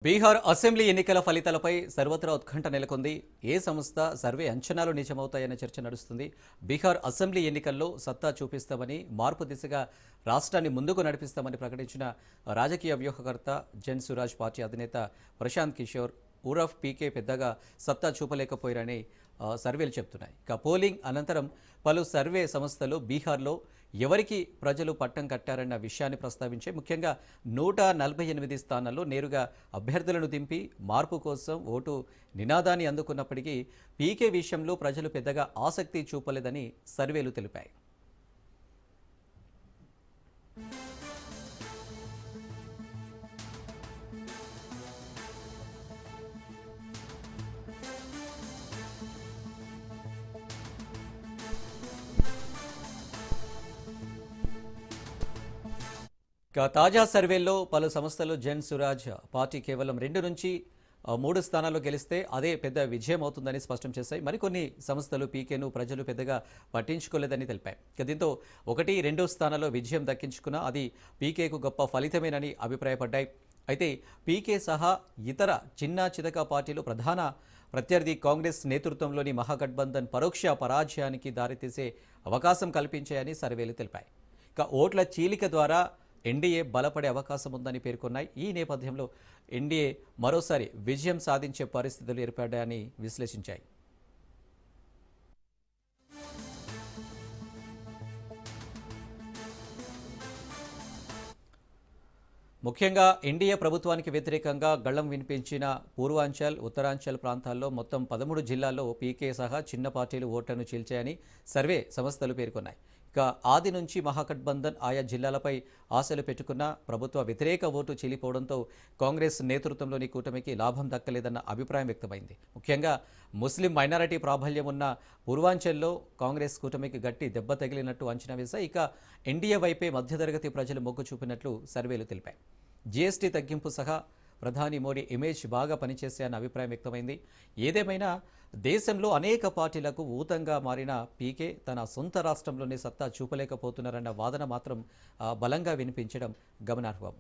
Bihar assembly ఎన్నికల ఫలితాలపై సర్వత్రా ఉత్కంఠ నెలకొంది. ఏ సంస్థ సర్వే అంచనాలు నిజమవుతాయన్న చర్చ నడుస్తుంది. బీహార్ అసెంబ్లీ ఎన్నికల్లో సత్తా చూపిస్తామని, మార్పు దిశగా రాష్ట్రాన్ని ముందుకు నడిపిస్తామని ప్రకటించిన రాజకీయ వ్యూహకర్త జన్ సురాజ్ పార్టీ అధినేత ప్రశాంత్ కిషోర్ ఉరఫ్ పీకే పెద్దగా సత్తా చూపలేకపోయారని సర్వేలు చెబుతున్నాయి. ఇక పోలింగ్ అనంతరం పలు సర్వే సంస్థలు బీహార్లో ఎవరికి ప్రజలు పట్టం కట్టారన్న విషయాన్ని ప్రస్తావించే ముఖ్యంగా 148 స్థానాల్లో నేరుగా అభ్యర్థులను దింపి మార్పు కోసం ఓటు నినాదాన్ని అందుకున్నప్పటికీ పీకే విషయంలో ప్రజలు పెద్దగా ఆసక్తి చూపలేదని సర్వేలు తెలిపాయి. తాజా సర్వేల్లో పలు సంస్థలు జన్ సురాజ్ పార్టీ కేవలం 2 నుంచి 3 స్థానాల్లో గెలిస్తే అదే పెద్ద విజయం అవుతుందని స్పష్టం చేశాయి. మరికొన్ని సంస్థలు పీకేను ప్రజలు పెద్దగా పట్టించుకోలేదని తెలిపాయి. దీంతో 1, 2 స్థానాల్లో విజయం దక్కించుకున్నా అది పీకేకు గొప్ప ఫలితమేనని అభిప్రాయపడ్డాయి. అయితే పీకే సహా ఇతర చిన్న చితక పార్టీలు ప్రధాన ప్రత్యర్థి కాంగ్రెస్ నేతృత్వంలోని మహాగఠబంధన్ పరోక్ష పరాజయానికి దారితీసే అవకాశం కల్పించాయని సర్వేలు తెలిపాయి. ఓట్ల చీలిక ద్వారా ఎన్డీఏ బలపడే అవకాశం ఉందని పేర్కొన్నాయి. ఈ నేపథ్యంలో ఎన్డీఏ మరోసారి విజయం సాధించే పరిస్థితులు ఏర్పడ్డాయని విశ్లేషించాయి. ముఖ్యంగా ఎన్డీఏ ప్రభుత్వానికి వ్యతిరేకంగా గళం వినిపించిన పూర్వాంచల్, ఉత్తరాంచల్ ప్రాంతాల్లో మొత్తం 13 జిల్లాల్లో పీకే సహా చిన్న పార్టీలు ఓట్లను చీల్చాయని సర్వే సంస్థలు పేర్కొన్నాయి. ఆది నుంచి మహాగఠబంధన్ ఆయా జిల్లాలపై ఆశలు పెట్టుకున్న ప్రభుత్వ వ్యతిరేక ఓటు చీలిపోవడంతో కాంగ్రెస్ నేతృత్వంలోని కూటమికి లాభం దక్కలేదన్న అభిప్రాయం వ్యక్తమైంది. ముఖ్యంగా ముస్లిం మైనారిటీ ప్రాబల్యం ఉన్న పూర్వాంచల్లో కాంగ్రెస్ కూటమికి గట్టి దెబ్బ తగిలినట్టు అంచనా వేశాయి. ఎన్డీఏ వైపే మధ్యతరగతి ప్రజలు మొగ్గు చూపినట్లు సర్వేలు తెలిపాయి. జీఎస్టీ తగ్గింపు సహా ప్రధాని మోడీ ఇమేజ్ బాగా పనిచేశాయన్న అభిప్రాయం వ్యక్తమైంది. ఏదేమైనా దేశంలో అనేక పార్టీలకు ఊతంగా మారిన పీకే తన సొంత రాష్ట్రంలోనే సత్తా చూపలేకపోతున్నారన్న వాదన మాత్రం బలంగా వినిపించడం గమనార్హం.